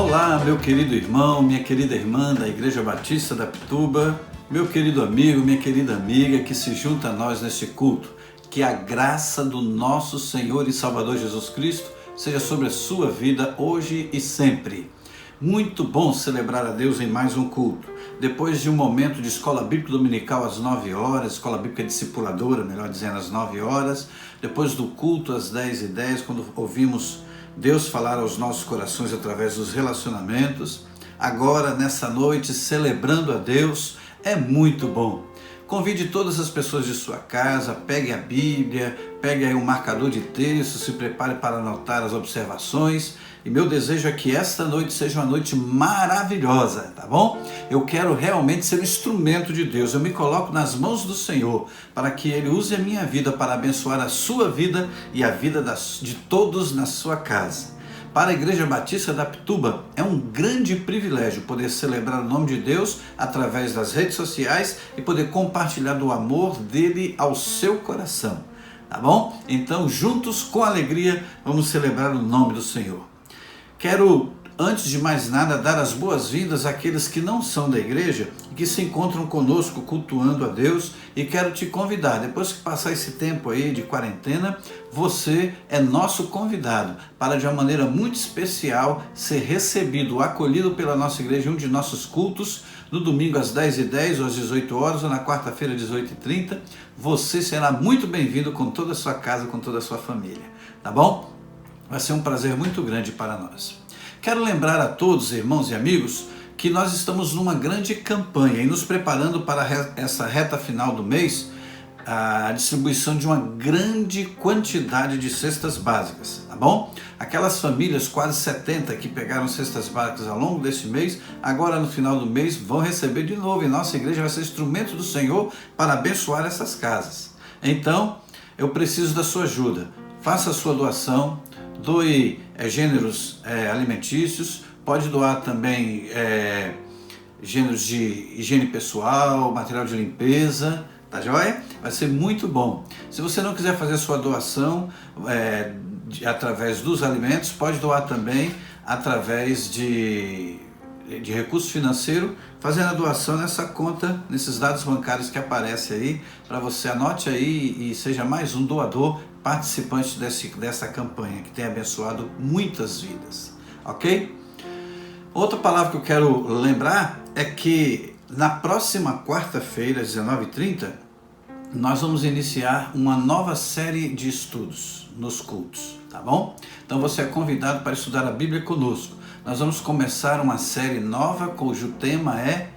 Olá, meu querido irmão, minha querida irmã da Igreja Batista da Pituba, meu querido amigo, minha querida amiga que se junta a nós neste culto. Que a graça do nosso Senhor e Salvador Jesus Cristo seja sobre a sua vida hoje e sempre. Muito bom celebrar a Deus em mais um culto. Depois de um momento de escola bíblica dominical às 9 horas, escola bíblica discipuladora, melhor dizendo, às 9 horas, depois do culto às 10h10, quando ouvimos Deus falar aos nossos corações através dos relacionamentos, agora nessa noite celebrando a Deus, é muito bom. Convide todas as pessoas de sua casa, pegue a Bíblia, pegue aí um marcador de texto, se prepare para anotar as observações. E meu desejo é que esta noite seja uma noite maravilhosa, tá bom? Eu quero realmente ser um instrumento de Deus. Eu me coloco nas mãos do Senhor para que Ele use a minha vida para abençoar a sua vida e a vida de todos na sua casa. Para a Igreja Batista da Pituba, é um grande privilégio poder celebrar o nome de Deus através das redes sociais e poder compartilhar do amor dele ao seu coração, tá bom? Então, juntos com alegria, vamos celebrar o nome do Senhor. Quero, antes de mais nada, dar as boas-vindas àqueles que não são da igreja e que se encontram conosco cultuando a Deus, e quero te convidar, depois que passar esse tempo aí de quarentena, você é nosso convidado para, de uma maneira muito especial, ser recebido, acolhido pela nossa igreja em um de nossos cultos, no domingo às 10h10 ou às 18 horas, ou na quarta-feira às 18h30. Você será muito bem-vindo com toda a sua casa, com toda a sua família, tá bom? Vai ser um prazer muito grande para nós. Quero lembrar a todos, irmãos e amigos, que nós estamos numa grande campanha e nos preparando para essa reta final do mês, a distribuição de uma grande quantidade de cestas básicas, tá bom? Aquelas famílias, quase 70, que pegaram cestas básicas ao longo deste mês, agora no final do mês vão receber de novo, e nossa igreja vai ser instrumento do Senhor para abençoar essas casas. Então, eu preciso da sua ajuda. Faça a sua doação, doe gêneros alimentícios, pode doar também gêneros de higiene pessoal, material de limpeza, tá joia? Vai ser muito bom. Se você não quiser fazer a sua doação através dos alimentos, pode doar também através de recurso financeiro, fazendo a doação nessa conta, nesses dados bancários que aparecem aí, para você anote aí e seja mais um doador participante dessa campanha que tem abençoado muitas vidas, ok? Outra palavra que eu quero lembrar é que na próxima quarta-feira, às 19h30, nós vamos iniciar uma nova série de estudos nos cultos, tá bom? Então você é convidado para estudar a Bíblia conosco. Nós vamos começar uma série nova cujo tema é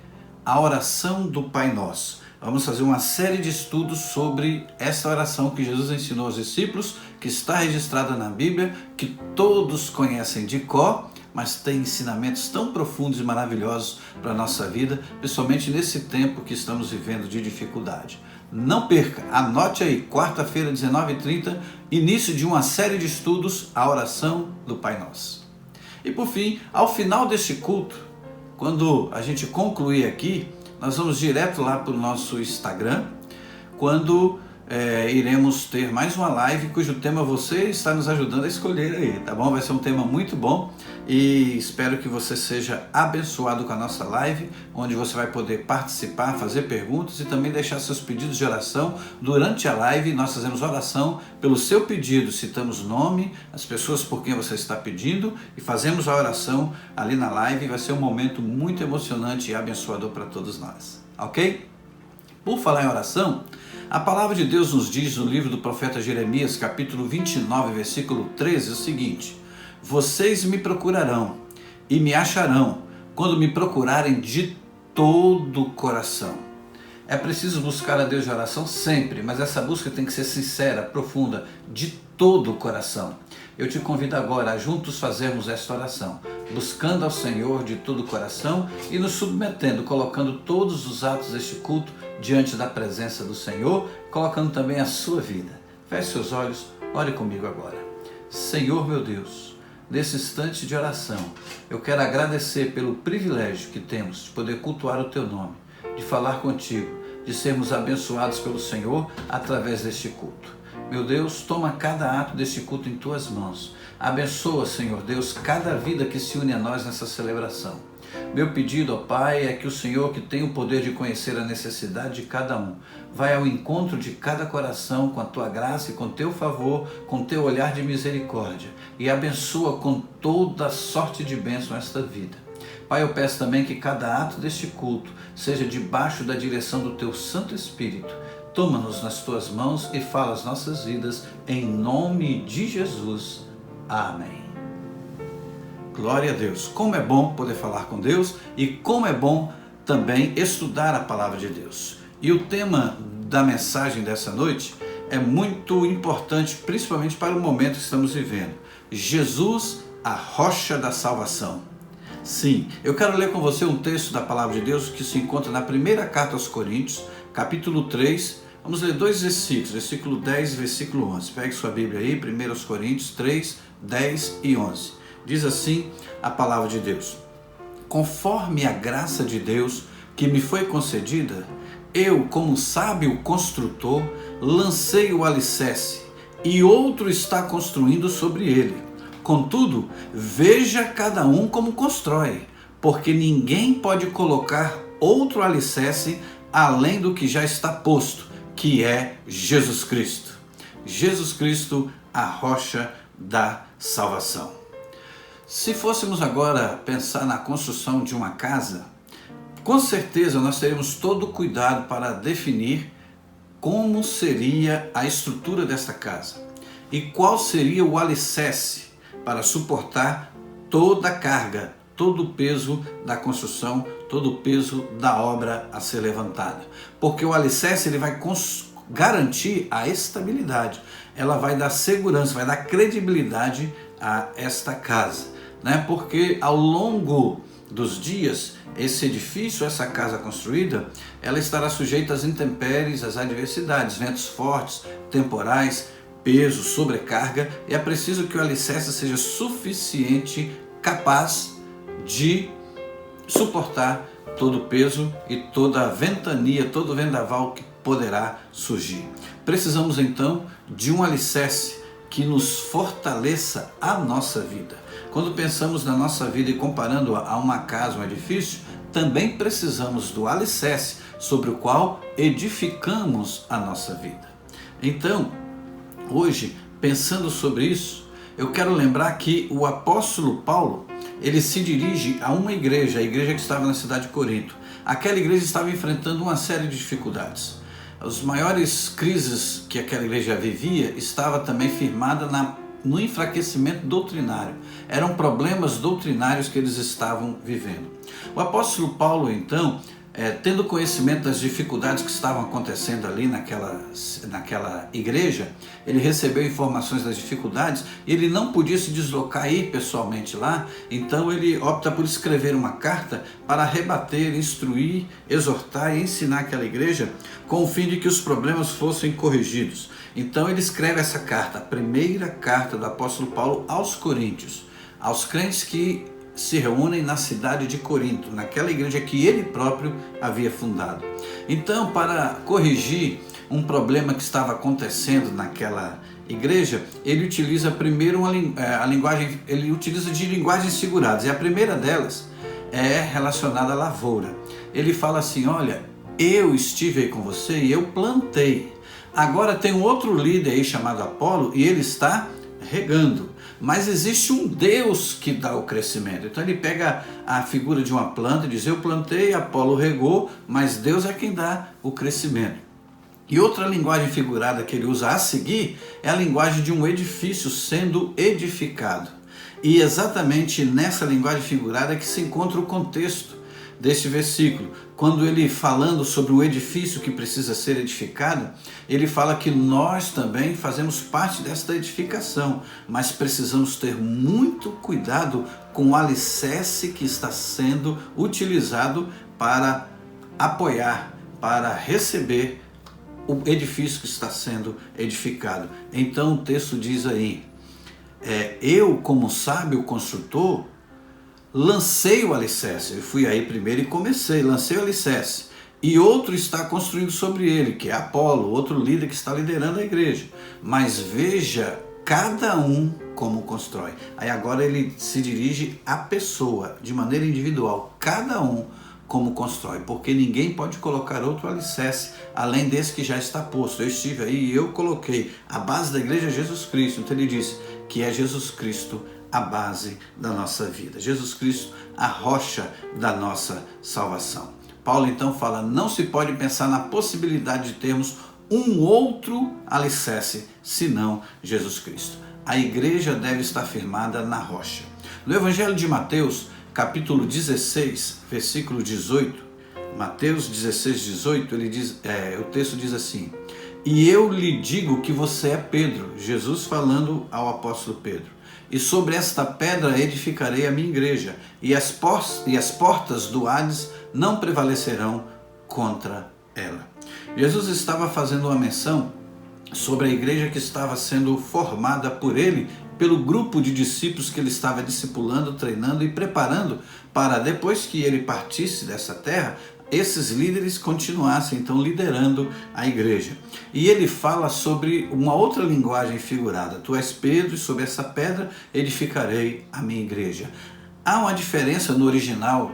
a oração do Pai Nosso. Vamos fazer uma série de estudos sobre essa oração que Jesus ensinou aos discípulos, que está registrada na Bíblia, que todos conhecem de cor, mas tem ensinamentos tão profundos e maravilhosos para a nossa vida, principalmente nesse tempo que estamos vivendo de dificuldade. Não perca, anote aí, quarta-feira, 19h30, início de uma série de estudos, a oração do Pai Nosso. E por fim, ao final deste culto, quando a gente concluir aqui, nós vamos direto lá para o nosso Instagram, quando iremos ter mais uma live cujo tema você está nos ajudando a escolher aí, tá bom? Vai ser um tema muito bom e espero que você seja abençoado com a nossa live, onde você vai poder participar, fazer perguntas e também deixar seus pedidos de oração. Durante a live nós fazemos oração pelo seu pedido, citamos o nome, as pessoas por quem você está pedindo e fazemos a oração ali na live. Vai ser um momento muito emocionante e abençoador para todos nós, ok? Por falar em oração, a palavra de Deus nos diz no livro do profeta Jeremias, capítulo 29, versículo 13, o seguinte: vocês me procurarão e me acharão quando me procurarem de todo o coração. É preciso buscar a Deus de oração sempre, mas essa busca tem que ser sincera, profunda, de todo o coração. Eu te convido agora a juntos fazermos esta oração, buscando ao Senhor de todo o coração e nos submetendo, colocando todos os atos deste culto diante da presença do Senhor, colocando também a sua vida. Feche seus olhos, ore comigo agora. Senhor meu Deus, nesse instante de oração, eu quero agradecer pelo privilégio que temos de poder cultuar o Teu nome, de falar contigo, de sermos abençoados pelo Senhor através deste culto. Meu Deus, toma cada ato deste culto em tuas mãos. Abençoa, Senhor Deus, cada vida que se une a nós nessa celebração. Meu pedido, ó Pai, é que o Senhor, que tem o poder de conhecer a necessidade de cada um, vai ao encontro de cada coração com a tua graça e com teu favor, com teu olhar de misericórdia, e abençoa com toda sorte de bênção esta vida. Pai, eu peço também que cada ato deste culto seja debaixo da direção do teu Santo Espírito. Toma-nos nas tuas mãos e fala as nossas vidas, em nome de Jesus. Amém. Glória a Deus. Como é bom poder falar com Deus e como é bom também estudar a palavra de Deus. E o tema da mensagem dessa noite é muito importante, principalmente para o momento que estamos vivendo. Jesus, a rocha da salvação. Sim, eu quero ler com você um texto da palavra de Deus que se encontra na primeira carta aos Coríntios, capítulo 3. Vamos ler 2 versículos, versículo 10 e versículo 11. Pegue sua Bíblia aí, 1 Coríntios 3, 10 e 11. Diz assim a palavra de Deus: conforme a graça de Deus que me foi concedida, eu, como sábio construtor, lancei o alicerce, e outro está construindo sobre ele. Contudo, veja cada um como constrói, porque ninguém pode colocar outro alicerce além do que já está posto, que é Jesus Cristo. Jesus Cristo, a rocha da salvação. Se fôssemos agora pensar na construção de uma casa, com certeza nós teremos todo o cuidado para definir como seria a estrutura desta casa e qual seria o alicerce para suportar toda a carga, todo o peso da construção, todo o peso da obra a ser levantada. Porque o alicerce ele vai garantir a estabilidade, ela vai dar segurança, vai dar credibilidade a esta casa, né? Porque ao longo dos dias, esse edifício, essa casa construída, ela estará sujeita às intempéries, às adversidades, ventos fortes, temporais, peso, sobrecarga, e é preciso que o alicerce seja suficiente, capaz de suportar todo o peso e toda a ventania, todo o vendaval que poderá surgir. Precisamos então de um alicerce que nos fortaleça a nossa vida. Quando pensamos na nossa vida e comparando a uma casa, um edifício, também precisamos do alicerce sobre o qual edificamos a nossa vida. Então, hoje, pensando sobre isso, eu quero lembrar que o apóstolo Paulo, ele se dirige a uma igreja, a igreja que estava na cidade de Corinto. Aquela igreja estava enfrentando uma série de dificuldades. As maiores crises que aquela igreja vivia estava também firmada no enfraquecimento doutrinário. Eram problemas doutrinários que eles estavam vivendo. O apóstolo Paulo, então, tendo conhecimento das dificuldades que estavam acontecendo ali naquela igreja, ele recebeu informações das dificuldades e ele não podia se deslocar e ir pessoalmente lá, então ele opta por escrever uma carta para rebater, instruir, exortar e ensinar aquela igreja com o fim de que os problemas fossem corrigidos. Então ele escreve essa carta, a primeira carta do apóstolo Paulo aos Coríntios, aos crentes que se reúnem na cidade de Corinto, naquela igreja que ele próprio havia fundado. Então, para corrigir um problema que estava acontecendo naquela igreja, ele utiliza primeiro ele utiliza de linguagens figuradas, e a primeira delas é relacionada à lavoura. Ele fala assim: olha, eu estive aí com você e eu plantei. Agora tem um outro líder aí chamado Apolo e ele está regando. Mas existe um Deus que dá o crescimento. Então ele pega a figura de uma planta e diz: eu plantei, Apolo regou, mas Deus é quem dá o crescimento. E outra linguagem figurada que ele usa a seguir é a linguagem de um edifício sendo edificado. E exatamente nessa linguagem figurada é que se encontra o contexto deste versículo. Quando ele, falando sobre o edifício que precisa ser edificado, ele fala que nós também fazemos parte desta edificação, mas precisamos ter muito cuidado com o alicerce que está sendo utilizado para apoiar, para receber o edifício que está sendo edificado. Então o texto diz aí: eu, como sábio construtor, lancei o alicerce. Eu fui aí primeiro e lancei o alicerce. e outro está construindo sobre ele, que é Apolo, outro líder que está liderando a igreja. Mas veja cada um como constrói. Aí agora ele se dirige à pessoa, de maneira individual, cada um como constrói, porque ninguém pode colocar outro alicerce além desse que já está posto. Eu estive aí e eu coloquei a base da igreja é Jesus Cristo. Então ele diz que é Jesus Cristo a base da nossa vida, Jesus Cristo a rocha da nossa salvação. Paulo então fala, não se pode pensar na possibilidade de termos um outro alicerce senão Jesus Cristo. A igreja deve estar firmada na rocha. No Evangelho de Mateus, capítulo 16, versículo 18, Mateus 16, 18, o texto diz assim, e eu lhe digo que você é Pedro, Jesus falando ao apóstolo Pedro, e sobre esta pedra edificarei a minha igreja, e as portas do Hades não prevalecerão contra ela. Jesus estava fazendo uma menção sobre a igreja que estava sendo formada por ele, pelo grupo de discípulos que ele estava discipulando, treinando e preparando para depois que ele partisse dessa terra, esses líderes continuassem então liderando a igreja. E ele fala sobre uma outra linguagem figurada. Tu és Pedro e sobre essa pedra edificarei a minha igreja. Há uma diferença no original,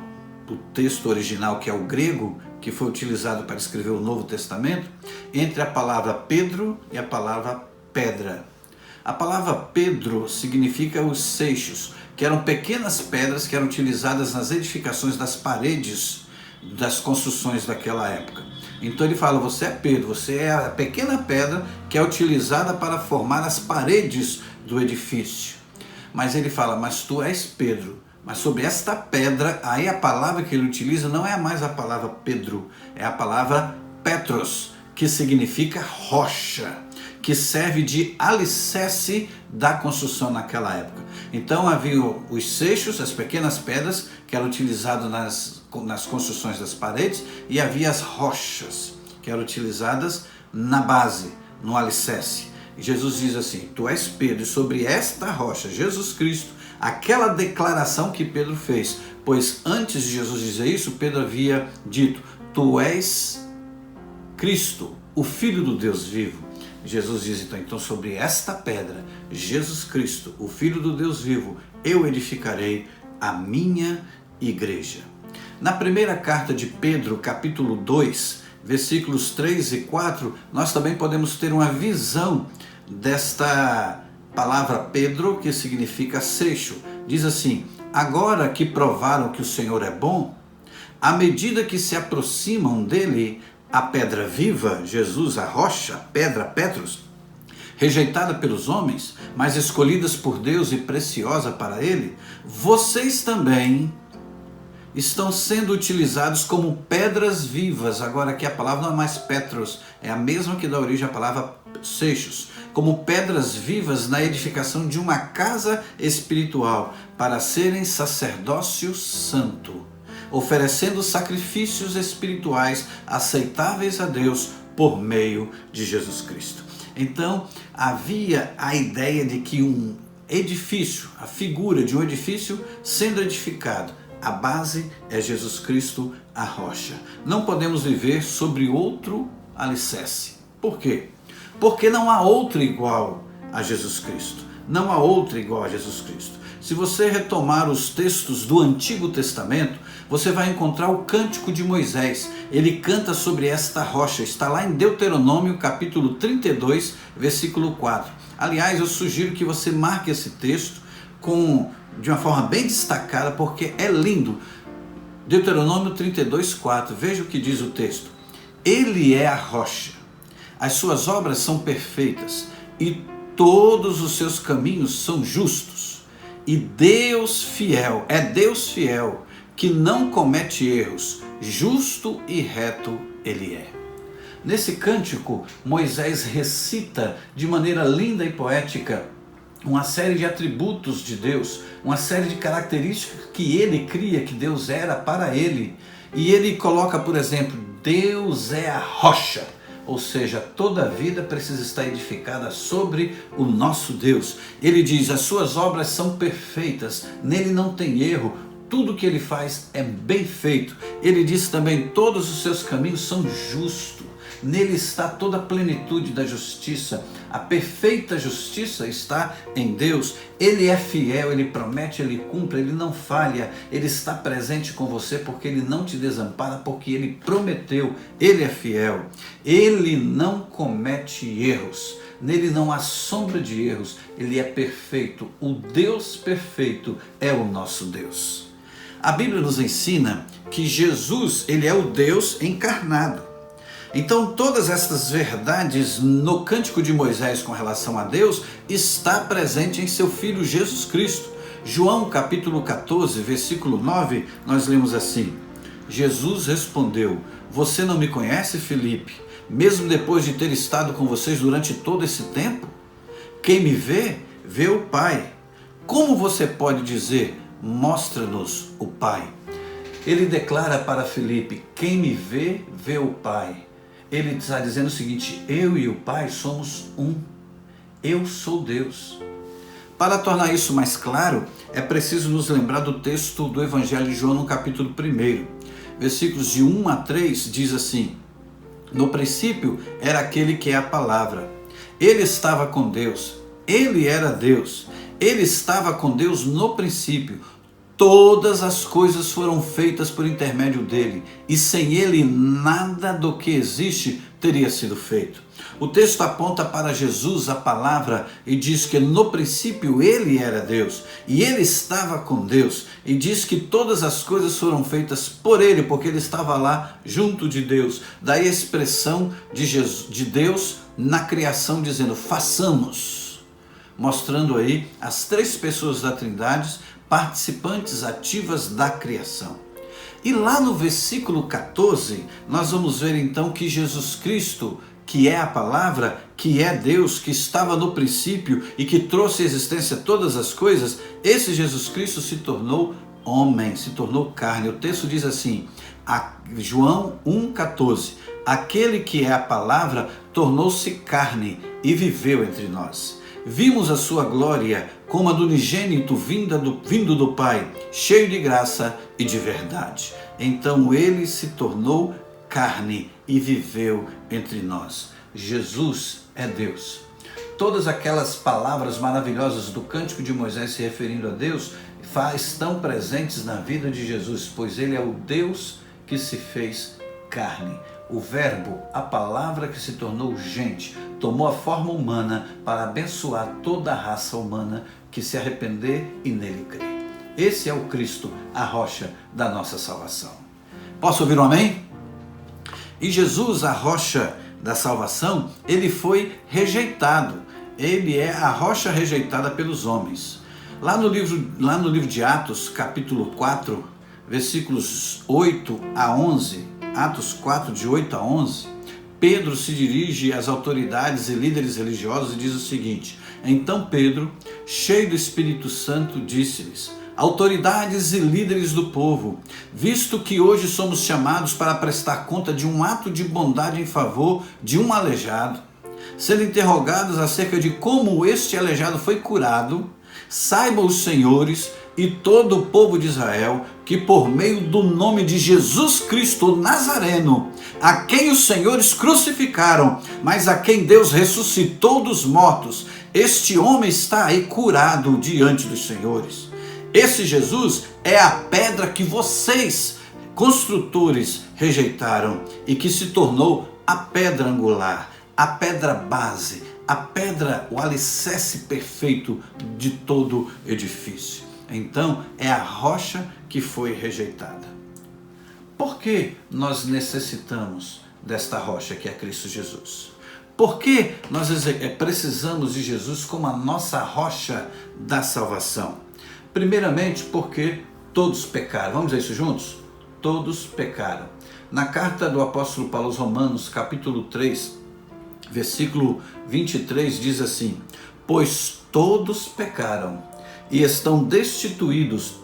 o texto original que é o grego, que foi utilizado para escrever o Novo Testamento, entre a palavra Pedro e a palavra pedra. A palavra Pedro significa os seixos, que eram pequenas pedras que eram utilizadas nas edificações das paredes das construções daquela época. Então ele fala, você é Pedro, você é a pequena pedra que é utilizada para formar as paredes do edifício. Mas ele fala, mas tu és Pedro. Mas sobre esta pedra, aí a palavra que ele utiliza não é mais a palavra Pedro, é a palavra Petros, que significa rocha, que serve de alicerce da construção naquela época. Então havia os seixos, as pequenas pedras que eram utilizadas nas construções das paredes, e havia as rochas que eram utilizadas na base, no alicerce. E Jesus diz assim, tu és Pedro, e sobre esta rocha, Jesus Cristo, aquela declaração que Pedro fez, pois antes de Jesus dizer isso, Pedro havia dito, tu és Cristo, o Filho do Deus vivo. Jesus diz então sobre esta pedra, Jesus Cristo, o Filho do Deus vivo, eu edificarei a minha igreja. Na primeira carta de Pedro, capítulo 2, versículos 3 e 4, nós também podemos ter uma visão desta palavra Pedro, que significa seixo. Diz assim, agora que provaram que o Senhor é bom, à medida que se aproximam dele, a pedra viva, Jesus, a rocha, a pedra, Petros, rejeitada pelos homens, mas escolhidas por Deus e preciosa para ele, vocês também estão sendo utilizados como pedras vivas. Agora aqui a palavra não é mais Petros, é a mesma que dá origem à palavra seixos, como pedras vivas na edificação de uma casa espiritual, para serem sacerdócio santo, oferecendo sacrifícios espirituais aceitáveis a Deus por meio de Jesus Cristo. Então havia a ideia de que um edifício, a figura de um edifício sendo edificado, a base é Jesus Cristo, a rocha. Não podemos viver sobre outro alicerce. Por quê? Porque não há outro igual a Jesus Cristo. Não há outro igual a Jesus Cristo. Se você retomar os textos do Antigo Testamento, você vai encontrar o Cântico de Moisés. Ele canta sobre esta rocha. Está lá em Deuteronômio, capítulo 32, versículo 4. Aliás, eu sugiro que você marque esse texto de uma forma bem destacada, porque é lindo. Deuteronômio 32, 4. Veja o que diz o texto. Ele é a rocha. As suas obras são perfeitas e todos os seus caminhos são justos. E Deus fiel, é Deus fiel, que não comete erros, justo e reto ele é. Nesse cântico, Moisés recita de maneira linda e poética uma série de atributos de Deus, uma série de características que ele cria, que Deus era para ele. E ele coloca, por exemplo, Deus é a rocha. Ou seja, toda a vida precisa estar edificada sobre o nosso Deus. Ele diz, as suas obras são perfeitas, nele não tem erro, tudo que ele faz é bem feito. Ele diz também, todos os seus caminhos são justos. Nele está toda a plenitude da justiça. A perfeita justiça está em Deus. Ele é fiel, ele promete, ele cumpre, ele não falha. Ele está presente com você porque ele não te desampara, porque ele prometeu. Ele é fiel. Ele não comete erros. Nele não há sombra de erros. Ele é perfeito. O Deus perfeito é o nosso Deus. A Bíblia nos ensina que Jesus, ele é o Deus encarnado. Então todas essas verdades no Cântico de Moisés com relação a Deus está presente em seu Filho Jesus Cristo. João capítulo 14, versículo 9, nós lemos assim: Jesus respondeu, você não me conhece, Filipe, mesmo depois de ter estado com vocês durante todo esse tempo? Quem me vê, vê o Pai. Como você pode dizer, mostra-nos o Pai? Ele declara para Filipe, quem me vê, vê o Pai. Ele está dizendo o seguinte, eu e o Pai somos um. Eu sou Deus. Para tornar isso mais claro, é preciso nos lembrar do texto do Evangelho de João no capítulo 1. Versículos de 1 a 3 diz assim, no princípio era aquele que é a palavra. Ele estava com Deus. Ele era Deus. Ele estava com Deus no princípio. Todas as coisas foram feitas por intermédio dele, e sem ele nada do que existe teria sido feito. O texto aponta para Jesus, a palavra, e diz que no princípio ele era Deus, e ele estava com Deus, e diz que todas as coisas foram feitas por ele, porque ele estava lá junto de Deus. Daí a expressão de Deus na criação dizendo, façamos, mostrando aí as três pessoas da Trindade, participantes ativas da criação. E lá no versículo 14, nós vamos ver então que Jesus Cristo, que é a palavra, que é Deus, que estava no princípio e que trouxe à existência todas as coisas, esse Jesus Cristo se tornou homem, se tornou carne. O texto diz assim, João 1,14, aquele que é a palavra tornou-se carne e viveu entre nós. Vimos a sua glória como a do unigênito vindo do Pai, cheio de graça e de verdade. Então ele se tornou carne e viveu entre nós. Jesus é Deus. Todas aquelas palavras maravilhosas do Cântico de Moisés se referindo a Deus estão presentes na vida de Jesus, pois ele é o Deus que se fez carne. O verbo, a palavra que se tornou gente, tomou a forma humana para abençoar toda a raça humana que se arrepender e nele crer. Esse é o Cristo, a rocha da nossa salvação. Posso ouvir um amém? E Jesus, a rocha da salvação, ele foi rejeitado. Ele é a rocha rejeitada pelos homens. Lá no livro de Atos, capítulo 4, versículos 8 a 11, Atos 4, de 8 a 11, Pedro se dirige às autoridades e líderes religiosos e diz o seguinte, então Pedro, cheio do Espírito Santo, disse-lhes, autoridades e líderes do povo, visto que hoje somos chamados para prestar conta de um ato de bondade em favor de um aleijado, sendo interrogados acerca de como este aleijado foi curado, saibam os senhores e todo o povo de Israel que por meio do nome de Jesus Cristo Nazareno, a quem os senhores crucificaram, mas a quem Deus ressuscitou dos mortos, este homem está aí curado diante dos senhores. Esse Jesus é a pedra que vocês, construtores, rejeitaram e que se tornou a pedra angular, a pedra base, a pedra, o alicerce perfeito de todo edifício. Então, é a rocha que foi rejeitada. Por que nós necessitamos desta rocha que é Cristo Jesus? Por que nós precisamos de Jesus como a nossa rocha da salvação? Primeiramente, porque todos pecaram. Vamos ver isso juntos? Todos pecaram. Na carta do apóstolo Paulo aos Romanos, capítulo 3, versículo 23, diz assim, pois todos pecaram e estão destituídos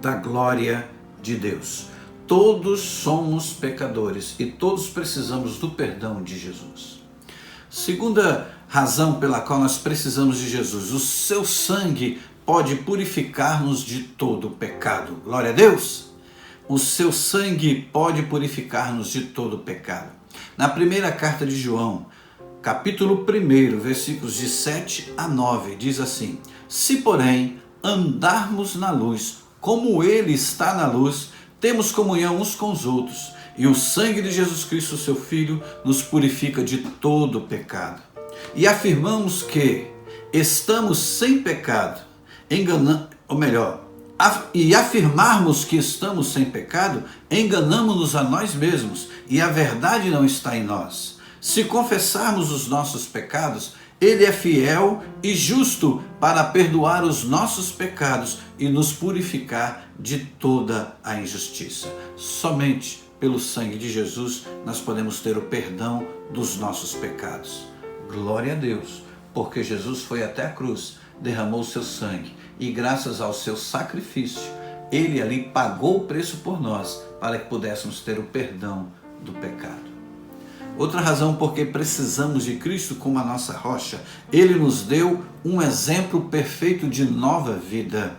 da glória de Deus. Todos somos pecadores e todos precisamos do perdão de Jesus. Segunda razão pela qual nós precisamos de Jesus, o seu sangue pode purificar-nos de todo pecado. Glória a Deus! O seu sangue pode purificar-nos de todo pecado. Na primeira carta de João, capítulo 1, versículos de 7 a 9, diz assim: se, porém, andarmos na luz, como ele está na luz, temos comunhão uns com os outros, e o sangue de Jesus Cristo, seu Filho, nos purifica de todo pecado. E afirmamos que estamos sem pecado, afirmarmos que estamos sem pecado, enganamos-nos a nós mesmos, e a verdade não está em nós. Se confessarmos os nossos pecados, ele é fiel e justo para perdoar os nossos pecados e nos purificar de toda a injustiça. Somente pelo sangue de Jesus nós podemos ter o perdão dos nossos pecados. Glória a Deus, porque Jesus foi até a cruz, derramou o seu sangue e graças ao seu sacrifício, ele ali pagou o preço por nós para que pudéssemos ter o perdão do pecado. Outra razão porque precisamos de Cristo como a nossa rocha, ele nos deu um exemplo perfeito de nova vida.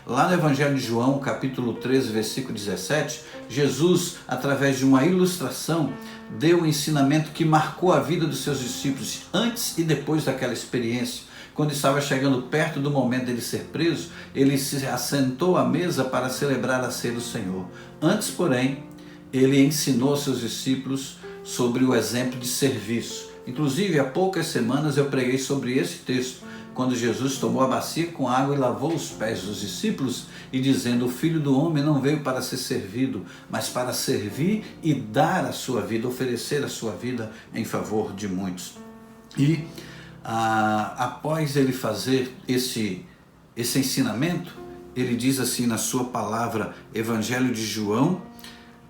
Lá no Evangelho de João, capítulo 13, versículo 17, Jesus, através de uma ilustração, deu um ensinamento que marcou a vida dos seus discípulos antes e depois daquela experiência. Quando estava chegando perto do momento dele ser preso, ele se assentou à mesa para celebrar a ceia do Senhor. Antes, porém, ele ensinou aos seus discípulos sobre o exemplo de serviço. Inclusive, há poucas semanas eu preguei sobre esse texto, quando Jesus tomou a bacia com água e lavou os pés dos discípulos, e dizendo: o Filho do Homem não veio para ser servido, mas para servir e dar a sua vida, oferecer a sua vida em favor de muitos. E após ele fazer esse ensinamento, ele diz assim na sua palavra, Evangelho de João,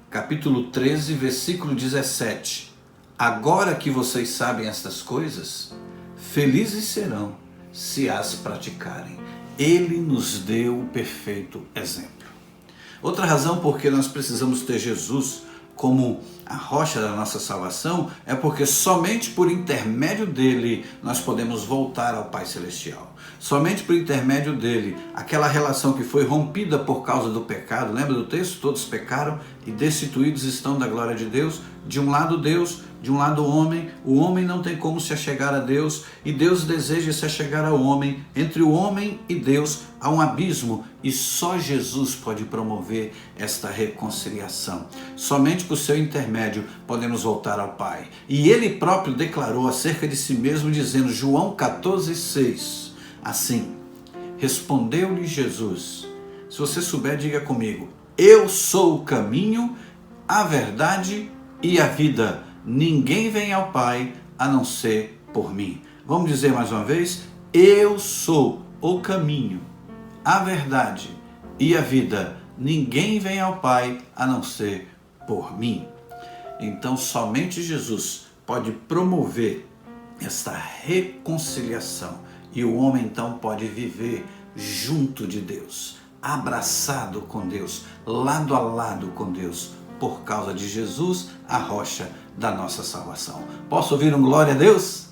capítulo 13, versículo 17: agora que vocês sabem estas coisas, felizes serão se as praticarem. Ele nos deu o perfeito exemplo. Outra razão porque nós precisamos ter Jesus como a rocha da nossa salvação é porque somente por intermédio dele nós podemos voltar ao Pai Celestial. Somente por intermédio dele, aquela relação que foi rompida por causa do pecado, lembra do texto? Todos pecaram e destituídos estão da glória de Deus. De um lado Deus, de um lado o homem não tem como se achegar a Deus e Deus deseja se achegar ao homem. Entre o homem e Deus há um abismo e só Jesus pode promover esta reconciliação. Somente por seu intermédio podemos voltar ao Pai. E ele próprio declarou acerca de si mesmo, dizendo, João 14,6, assim: respondeu-lhe Jesus, se você souber, diga comigo, eu sou o caminho, a verdade e a vida. Ninguém vem ao Pai a não ser por mim. Vamos dizer mais uma vez? Eu sou o caminho, a verdade e a vida. Ninguém vem ao Pai a não ser por mim. Então somente Jesus pode promover esta reconciliação e o homem então pode viver junto de Deus, abraçado com Deus, lado a lado com Deus, por causa de Jesus, a rocha da nossa salvação. Posso ouvir um glória a Deus?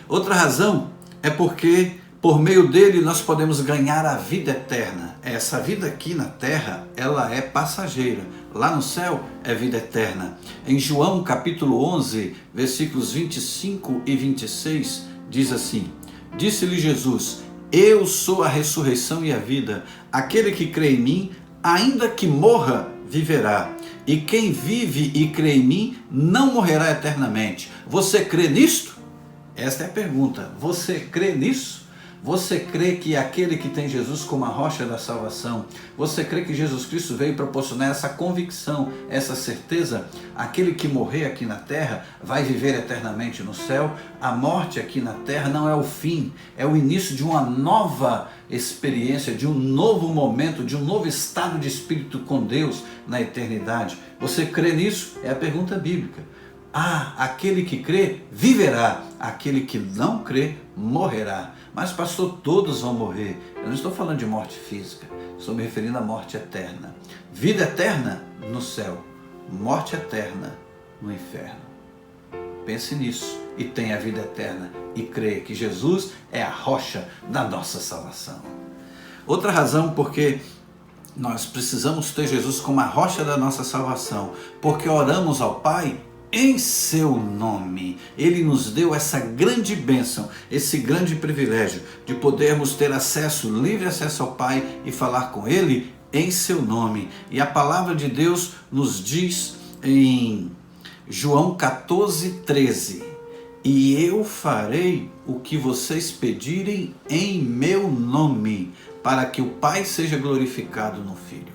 Outra razão é porque por meio dele nós podemos ganhar a vida eterna. Essa vida aqui na terra, ela é passageira. Lá no céu é vida eterna. Em João capítulo 11, versículos 25 e 26, diz assim: disse-lhe Jesus, eu sou a ressurreição e a vida. Aquele que crê em mim, ainda que morra, viverá. E quem vive e crê em mim, não morrerá eternamente. Você crê nisto? Esta é a pergunta. Você crê nisso? Você crê que aquele que tem Jesus como a rocha da salvação, você crê que Jesus Cristo veio proporcionar essa convicção, essa certeza? Aquele que morrer aqui na terra vai viver eternamente no céu. A morte aqui na terra não é o fim, é o início de uma nova experiência, de um novo momento, de um novo estado de espírito com Deus na eternidade. Você crê nisso? É a pergunta bíblica. Aquele que crê viverá, aquele que não crê morrerá. Mas pastor, todos vão morrer. Eu não estou falando de morte física, estou me referindo à morte eterna. Vida eterna no céu, morte eterna no inferno. Pense nisso e tenha a vida eterna e creia que Jesus é a rocha da nossa salvação. Outra razão porque nós precisamos ter Jesus como a rocha da nossa salvação, porque oramos ao Pai em seu nome. Ele nos deu essa grande bênção, esse grande privilégio de podermos ter acesso, livre acesso ao Pai e falar com Ele em seu nome. E a palavra de Deus nos diz em João 14:13: e eu farei o que vocês pedirem em meu nome, para que o Pai seja glorificado no Filho.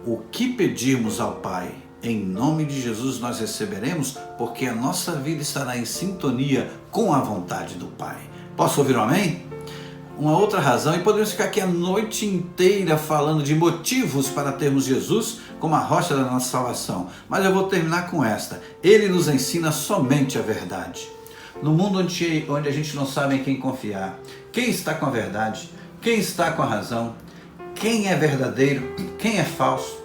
O que pedirmos ao Pai, em nome de Jesus nós receberemos, porque a nossa vida estará em sintonia com a vontade do Pai. Posso ouvir um amém? Uma outra razão, e podemos ficar aqui a noite inteira falando de motivos para termos Jesus como a rocha da nossa salvação, mas eu vou terminar com esta: Ele nos ensina somente a verdade. No mundo onde a gente não sabe em quem confiar, quem está com a verdade, quem está com a razão, quem é verdadeiro, quem é falso,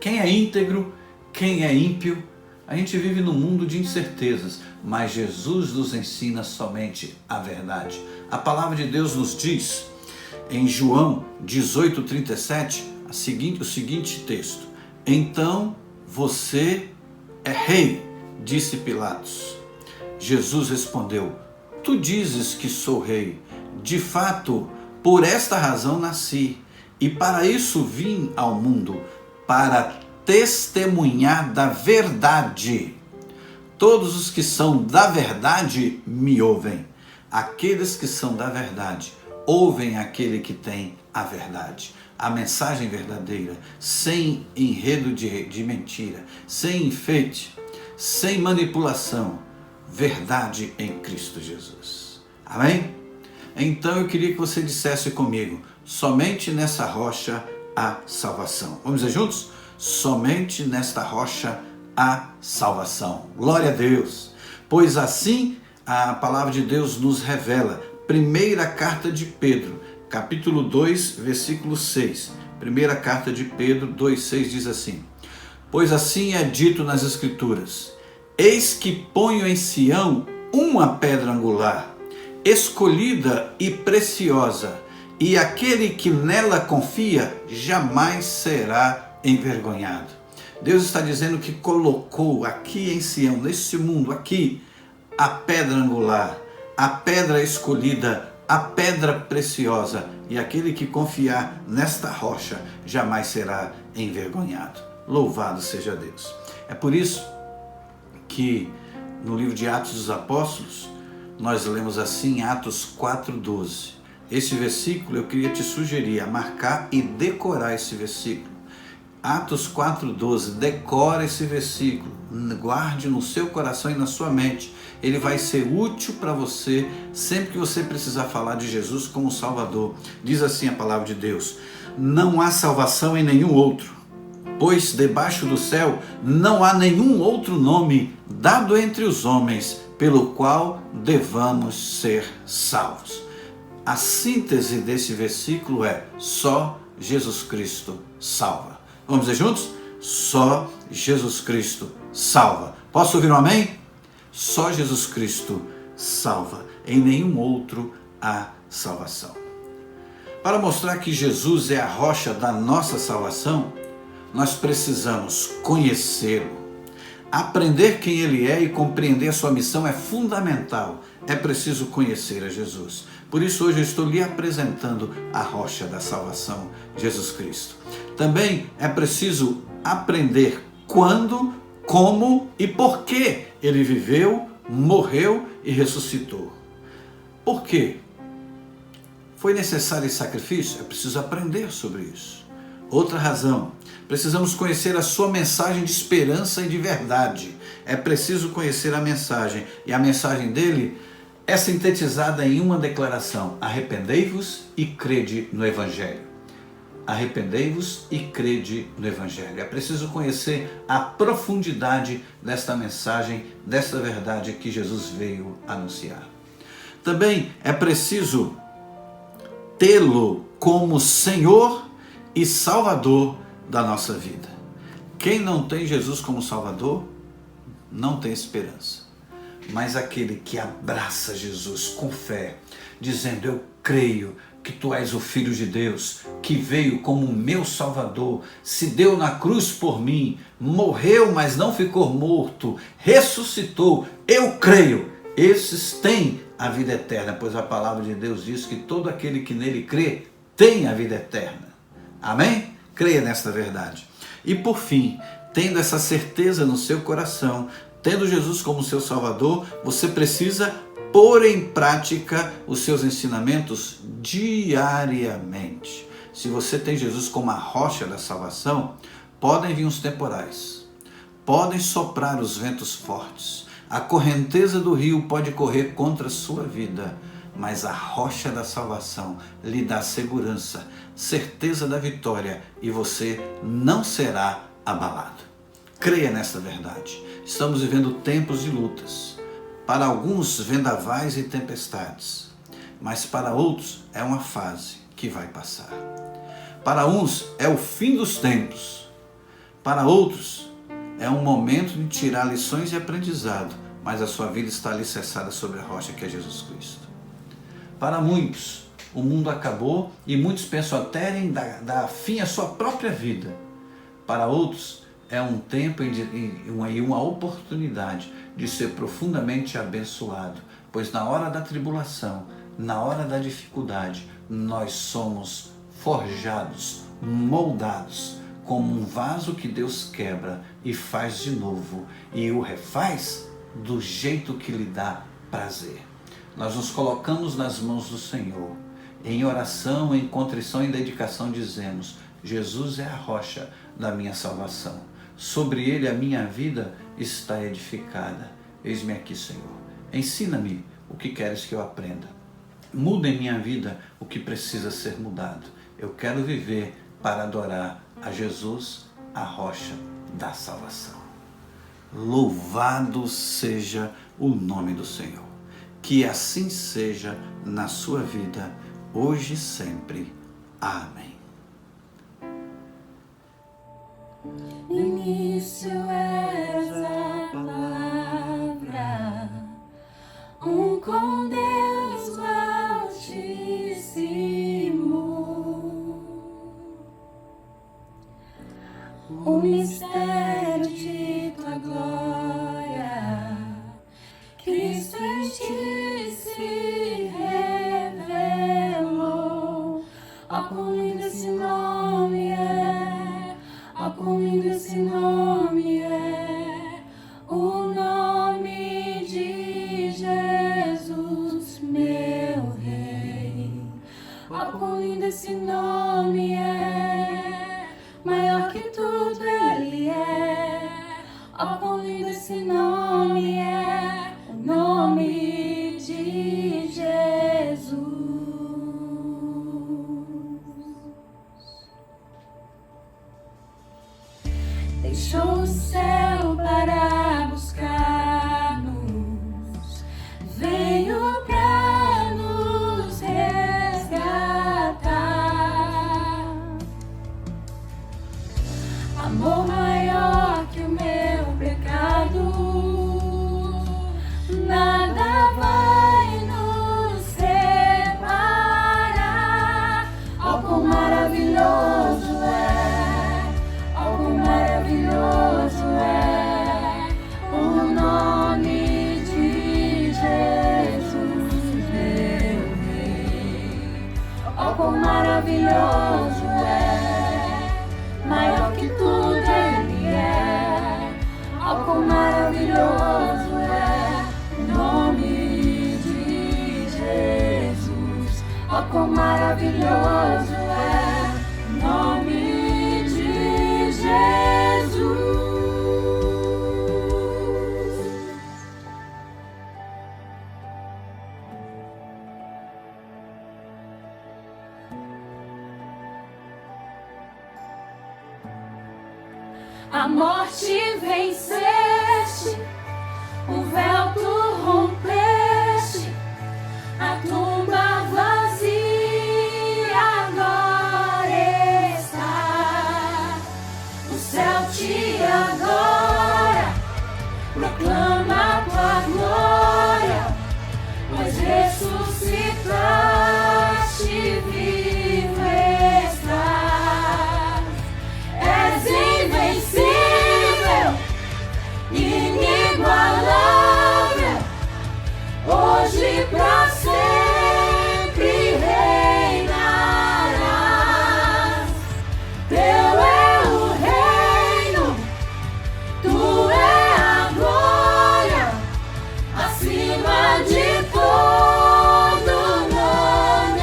quem é íntegro, quem é ímpio, a gente vive num mundo de incertezas, mas Jesus nos ensina somente a verdade. A palavra de Deus nos diz, em João 18:37, o seguinte texto: então você é rei, disse Pilatos. Jesus respondeu: tu dizes que sou rei. De fato, por esta razão nasci, e para isso vim ao mundo, para testemunhar da verdade. Todos os que são da verdade me ouvem. Aqueles que são da verdade ouvem aquele que tem a verdade. A mensagem verdadeira, sem enredo de mentira, sem enfeite, sem manipulação. Verdade em Cristo Jesus. Amém? Então eu queria que você dissesse comigo: somente nessa rocha há salvação. Vamos dizer juntos? Somente nesta rocha há salvação. Glória a Deus. Pois assim a palavra de Deus nos revela. Primeira carta de Pedro, capítulo 2, versículo 6. Primeira carta de Pedro 2,6 diz assim: pois assim é dito nas Escrituras: eis que ponho em Sião uma pedra angular, escolhida e preciosa, e aquele que nela confia jamais será envergonhado. Deus está dizendo que colocou aqui em Sião, nesse mundo aqui, a pedra angular, a pedra escolhida, a pedra preciosa, e aquele que confiar nesta rocha jamais será envergonhado. Louvado seja Deus. É por isso que no livro de Atos dos Apóstolos, nós lemos assim, Atos 4:12. Esse versículo eu queria te sugerir a marcar e decorar esse versículo. Atos 4:12, decora esse versículo, guarde no seu coração e na sua mente. Ele vai ser útil para você sempre que você precisar falar de Jesus como Salvador. Diz assim a palavra de Deus: não há salvação em nenhum outro, pois debaixo do céu não há nenhum outro nome dado entre os homens pelo qual devamos ser salvos. A síntese desse versículo é: só Jesus Cristo salva. Vamos dizer juntos? Só Jesus Cristo salva. Posso ouvir um amém? Só Jesus Cristo salva. Em nenhum outro há salvação. Para mostrar que Jesus é a rocha da nossa salvação, nós precisamos conhecê-lo. Aprender quem Ele é e compreender a sua missão é fundamental. É preciso conhecer a Jesus. Por isso hoje eu estou lhe apresentando a rocha da salvação, Jesus Cristo. Também é preciso aprender quando, como e por que Ele viveu, morreu e ressuscitou. Por quê? Foi necessário esse sacrifício? É preciso aprender sobre isso. Outra razão, precisamos conhecer a sua mensagem de esperança e de verdade. É preciso conhecer a mensagem, e a mensagem dele é sintetizada em uma declaração: arrependei-vos e crede no Evangelho. Arrependei-vos e crede no Evangelho. É preciso conhecer a profundidade desta mensagem, desta verdade que Jesus veio anunciar. Também é preciso tê-lo como Senhor e Salvador da nossa vida. Quem não tem Jesus como Salvador, não tem esperança. mas aquele que abraça Jesus com fé, dizendo: eu creio que tu és o Filho de Deus, que veio como meu Salvador, se deu na cruz por mim, morreu, mas não ficou morto, ressuscitou, eu creio. Esses têm a vida eterna, pois a palavra de Deus diz que todo aquele que nele crê tem a vida eterna. Amém? Creia nesta verdade. E por fim, tendo essa certeza no seu coração, tendo Jesus como seu Salvador, você precisa pôr em prática os seus ensinamentos diariamente. Se você tem Jesus como a rocha da salvação, podem vir os temporais, podem soprar os ventos fortes, a correnteza do rio pode correr contra a sua vida, mas a rocha da salvação lhe dá segurança, certeza da vitória, e você não será abalado. Creia nesta verdade. Estamos vivendo tempos de lutas. Para alguns, vendavais e tempestades, mas para outros é uma fase que vai passar. Para uns é o fim dos tempos, para outros é um momento de tirar lições de aprendizado, mas a sua vida está alicerçada sobre a rocha que é Jesus Cristo. Para muitos, o mundo acabou e muitos pensam até em dar fim à sua própria vida. Para outros, é um tempo e uma oportunidade de ser profundamente abençoado, pois na hora da tribulação, na hora da dificuldade, nós somos forjados, moldados, como um vaso que Deus quebra e faz de novo, e o refaz do jeito que lhe dá prazer. Nós nos colocamos nas mãos do Senhor, em oração, em contrição e dedicação dizemos: Jesus é a rocha da minha salvação. Sobre ele a minha vida está edificada. Eis-me aqui, Senhor. Ensina-me o que queres que eu aprenda. Muda em minha vida o que precisa ser mudado. Eu quero viver para adorar a Jesus, a rocha da salvação. Louvado seja o nome do Senhor. Que assim seja na sua vida, hoje e sempre. Amém. No início eras a palavra, com Deus Altíssimo. O mistério de tua glória, Cristo em ti se revelou. Ó, quão lindo esse nome é! Ó, quão lindo esse nome é, o nome de Jesus, meu Rei. Ó, quão lindo esse nome é, maior que tudo Ele é. Ó, quão lindo esse nome é, o nome de Jesus. Deixou o céu para buscar-nos, veio para nos resgatar. Amor maior que o meu pecado, nada vai nos separar. Oh, quão maravilhoso é, oh, quão maravilhoso é o nome de Jesus, meu Rei. Oh, quão maravilhoso é, maior que tudo Ele é. Oh, quão maravilhoso é o nome de Jesus. Oh, quão maravilhoso é o nome de Jesus. A morte venceste, o véu tu rompeste, a tumba vazia agora está. O céu te adora, proclama a tua glória. ressuscitaste, vivo estás. És invencível, inigualável, hoje pra sempre reinarás. Teu é o reino, tu é a glória, acima de todo nome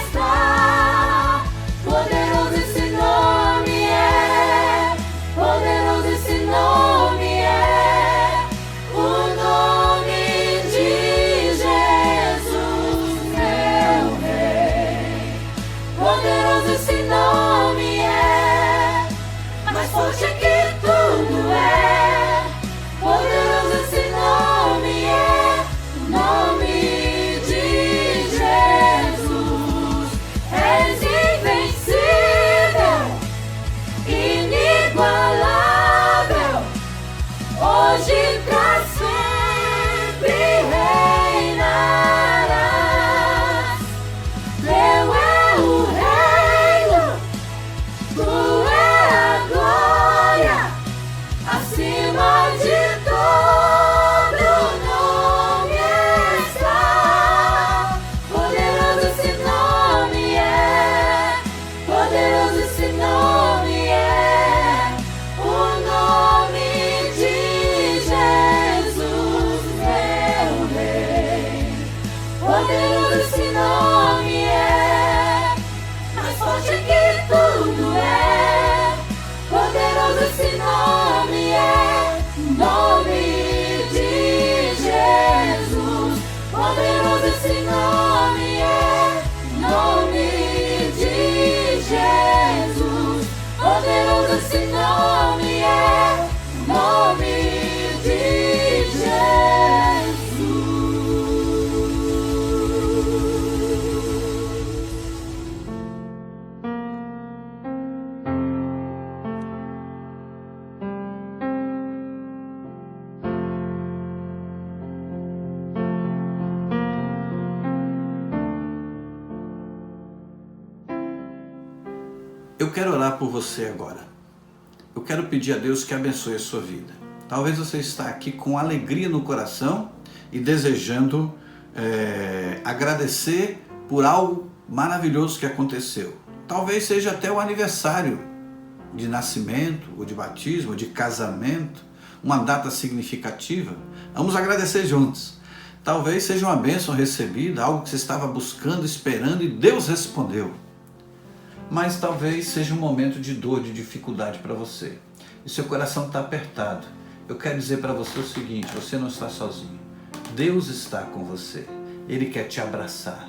está. Poderoso esse nome é, poderoso esse nome é, o nome de Jesus, meu Rei. Poderoso esse nome é, mais forte que tudo é. Poderoso esse nome é, o nome de Jesus. És invencível, inigualável, hoje pra sempre reinarás. Teu é o reino, tu é a glória, acima de todo nome está. Poderoso esse nome é, poderoso esse nome é, o nome de Jesus, meu Rei. Poderoso esse nome é, mais forte que tudo é. Poderoso esse nome é, o nome de Jesus. Poderoso esse nome é, o nome de Jesus. Poderoso esse nome é, o nome de Jesus. Eu quero orar por você agora. Eu quero pedir a Deus que abençoe a sua vida. Talvez você está aqui com alegria no coração e desejando agradecer por algo maravilhoso que aconteceu. Talvez seja até o aniversário de nascimento, ou de batismo, ou de casamento, uma data significativa. Vamos agradecer juntos. Talvez seja uma bênção recebida, algo que você estava buscando, esperando e Deus respondeu. Mas talvez seja um momento de dor, de dificuldade para você. E seu coração está apertado. Eu quero dizer para você o seguinte, você não está sozinho. Deus está com você. Ele quer te abraçar.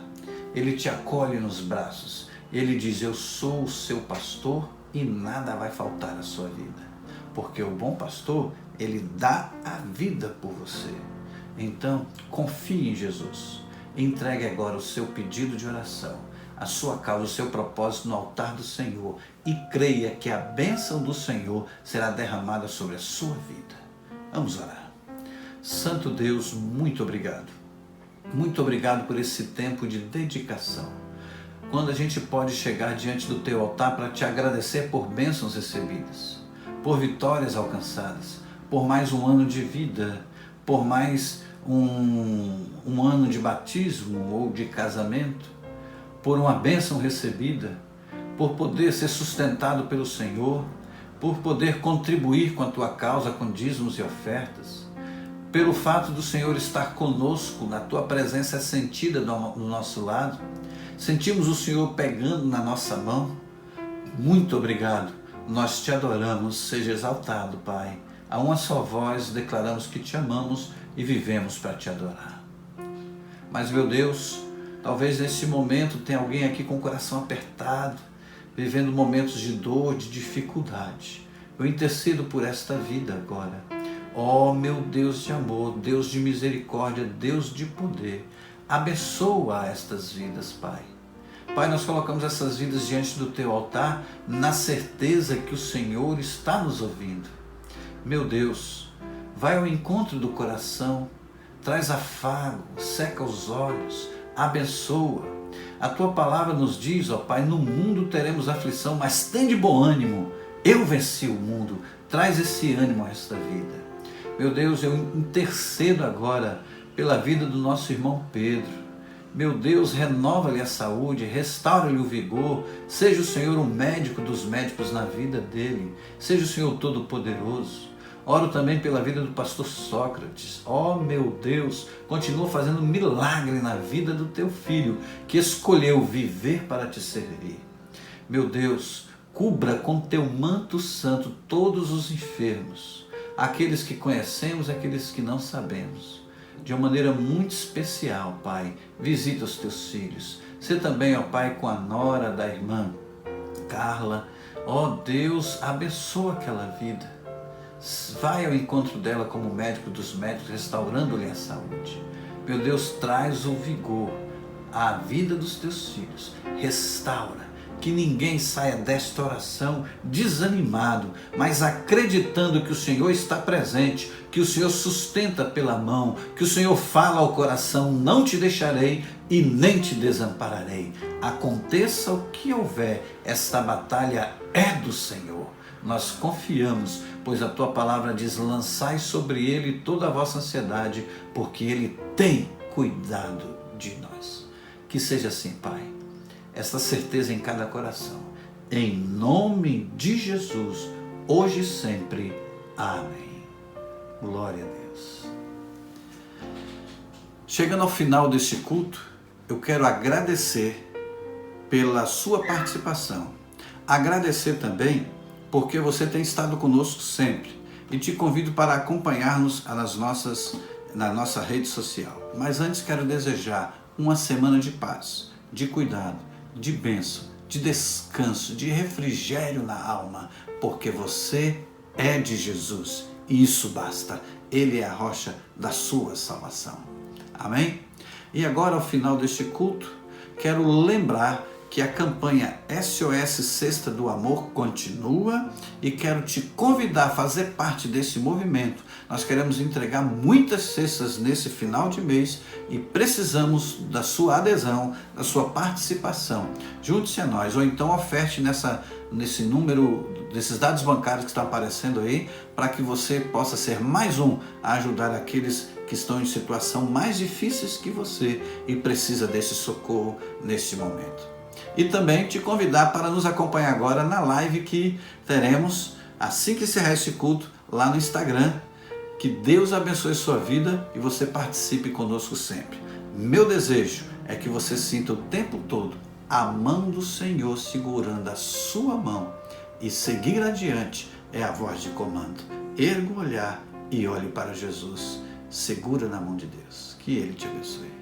Ele te acolhe nos braços. Ele diz, eu sou o seu pastor e nada vai faltar à sua vida. Porque o bom pastor, ele dá a vida por você. Então, confie em Jesus. Entregue agora o seu pedido de oração, a sua causa, o seu propósito no altar do Senhor e creia que a bênção do Senhor será derramada sobre a sua vida. Vamos orar. Santo Deus, muito obrigado. Muito obrigado por esse tempo de dedicação. Quando a gente pode chegar diante do teu altar para te agradecer por bênçãos recebidas, por vitórias alcançadas, por mais um ano de vida, por mais um ano de batismo ou de casamento, por uma bênção recebida, por poder ser sustentado pelo Senhor, por poder contribuir com a tua causa com dízimos e ofertas, pelo fato do Senhor estar conosco, na tua presença é sentida no nosso lado, sentimos o Senhor pegando na nossa mão. Muito obrigado, nós te adoramos, seja exaltado, Pai. A uma só voz declaramos que te amamos e vivemos para te adorar. Mas, meu Deus, talvez nesse momento tenha alguém aqui com o coração apertado, vivendo momentos de dor, de dificuldade. Eu intercedo por esta vida agora. Ó meu Deus de amor, Deus de misericórdia, Deus de poder, abençoa estas vidas, Pai. Pai, nós colocamos essas vidas diante do Teu altar na certeza que o Senhor está nos ouvindo. Meu Deus, vai ao encontro do coração, traz afago, seca os olhos, abençoa. A tua palavra nos diz, ó Pai, no mundo teremos aflição, mas tem de bom ânimo, eu venci o mundo. Traz esse ânimo a esta vida. Meu Deus, eu intercedo agora pela vida do nosso irmão Pedro. Meu Deus, renova-lhe a saúde, restaura-lhe o vigor, seja o Senhor o médico dos médicos na vida dele, seja o Senhor todo-poderoso. Oro também pela vida do pastor Sócrates. Ó meu Deus, continua fazendo milagre na vida do teu filho, que escolheu viver para te servir. Meu Deus, cubra com teu manto santo todos os enfermos, aqueles que conhecemos e aqueles que não sabemos. De uma maneira muito especial, Pai, visita os teus filhos. Sê também, ó Pai, com a nora da irmã Carla. Ó Deus, abençoa aquela vida. Vai ao encontro dela como médico dos médicos, restaurando-lhe a saúde. Meu Deus, traz o vigor à vida dos teus filhos. Restaura. Que ninguém saia desta oração desanimado, mas acreditando que o Senhor está presente, que o Senhor sustenta pela mão, que o Senhor fala ao coração, não te deixarei e nem te desampararei. Aconteça o que houver, esta batalha é do Senhor. Nós confiamos, pois a tua palavra diz, lançai sobre ele toda a vossa ansiedade, porque ele tem cuidado de nós. Que seja assim, Pai. Esta certeza em cada coração. Em nome de Jesus, hoje e sempre. Amém. Glória a Deus. Chegando ao final deste culto, eu quero agradecer pela sua participação. Agradecer também porque você tem estado conosco sempre. E te convido para acompanhar-nos na nossa rede social. Mas antes quero desejar uma semana de paz, de cuidado, de bênção, de descanso, de refrigério na alma, porque você é de Jesus e isso basta. Ele é a rocha da sua salvação. Amém? E agora, ao final deste culto, quero lembrar que a campanha SOS Cesta do Amor continua e quero te convidar a fazer parte desse movimento. Nós queremos entregar muitas cestas nesse final de mês e precisamos da sua adesão, da sua participação. Junte-se a nós ou então oferte nesse número, desses dados bancários que estão aparecendo aí, para que você possa ser mais um a ajudar aqueles que estão em situação mais difíceis que você e precisa desse socorro neste momento. E também te convidar para nos acompanhar agora na live que teremos assim que encerrar este culto lá no Instagram. Que Deus abençoe sua vida e você participe conosco sempre. Meu desejo é que você sinta o tempo todo a mão do Senhor segurando a sua mão e seguir adiante é a voz de comando. Erga o olhar e olhe para Jesus. Segura na mão de Deus. Que Ele te abençoe.